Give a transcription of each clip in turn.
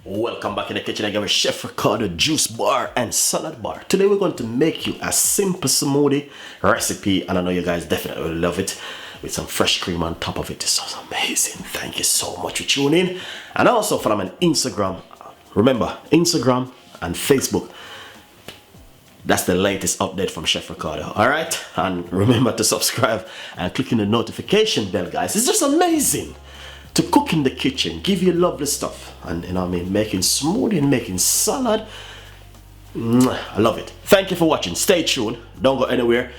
Welcome back in the kitchen again with Chef Ricardo juice bar and salad bar. Today we're going to make you a simple smoothie recipe, and I know you guys definitely will love it, with some fresh cream on top of it. It sounds amazing. Thank you so much for tuning in, and also follow me on Instagram. Remember, Instagram and Facebook. That's the latest update from Chef Ricardo. Alright, and remember to subscribe and click in the notification bell, guys. It's just amazing to cook in the kitchen, give you lovely stuff, and you know what I mean, making smoothie and making salad. I love it. Thank you for watching. Stay tuned. Don't go anywhere.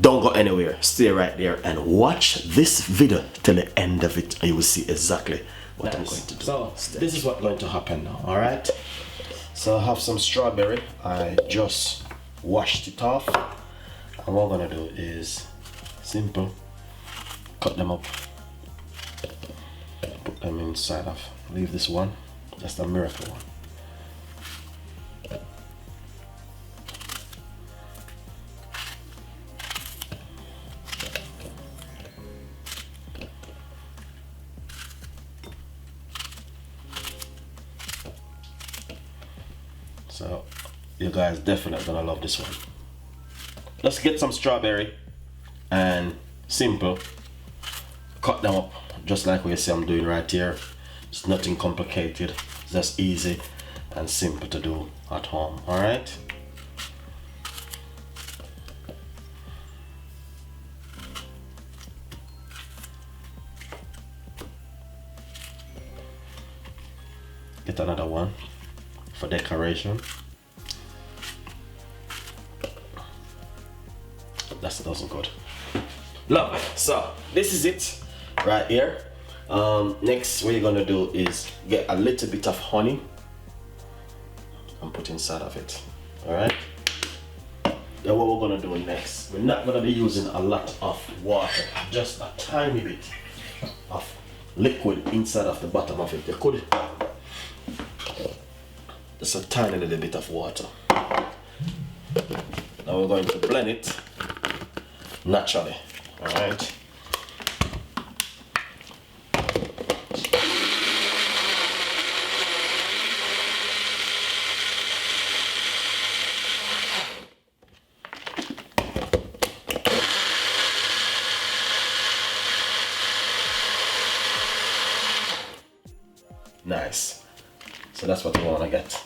Don't go anywhere. Stay right there and watch this video till the end of it, and you will see exactly what I'm going to do. So this is what's going to happen now. All right. So I have some strawberry. I just washed it off, and what I'm gonna do is simple. Cut them up. Put them inside of, leave this one, that's the miracle one. So you guys definitely gonna love this one. Let's get some strawberry and simple, cut them up just like what you see I'm doing right here. It's nothing complicated, it's just easy and simple to do at home. All right, get another one for decoration. That doesn't good. Look, so this is it right here. Next, what you're gonna do is get a little bit of honey and put inside of it. All right. Then what we're gonna do next, we're not gonna be using a lot of water, just a tiny bit of liquid inside of the bottom of it. You could just a tiny little bit of water. Now we're going to blend it naturally. All right. Nice. So that's what we want to get.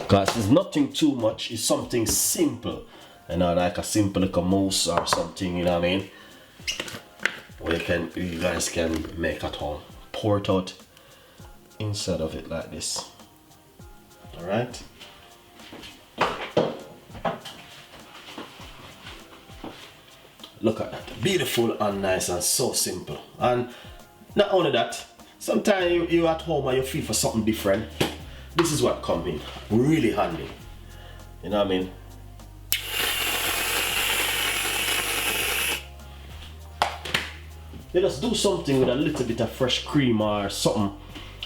Guys, there's nothing too much. It's something simple. You know, like a simple like a mousse or something, you know what I mean? Where you guys can make at home. Pour it out inside of it like this. Alright? Look at that. Beautiful and nice and so simple. And not only that, sometimes you're at home and you feel for something different. This is what comes in really handy. You know what I mean? You just do something with a little bit of fresh cream or something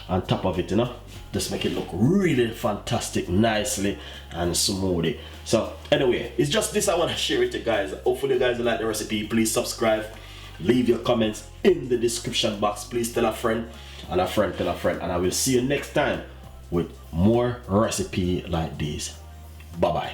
on top of it, you know? Just make it look really fantastic, nicely and smoothie. So anyway, it's just this I want to share with you guys. Hopefully you guys like the recipe. Please subscribe. Leave your comments in the description box. Please tell a friend, and a friend tell a friend, and I will see you next time with more recipe like this. Bye bye.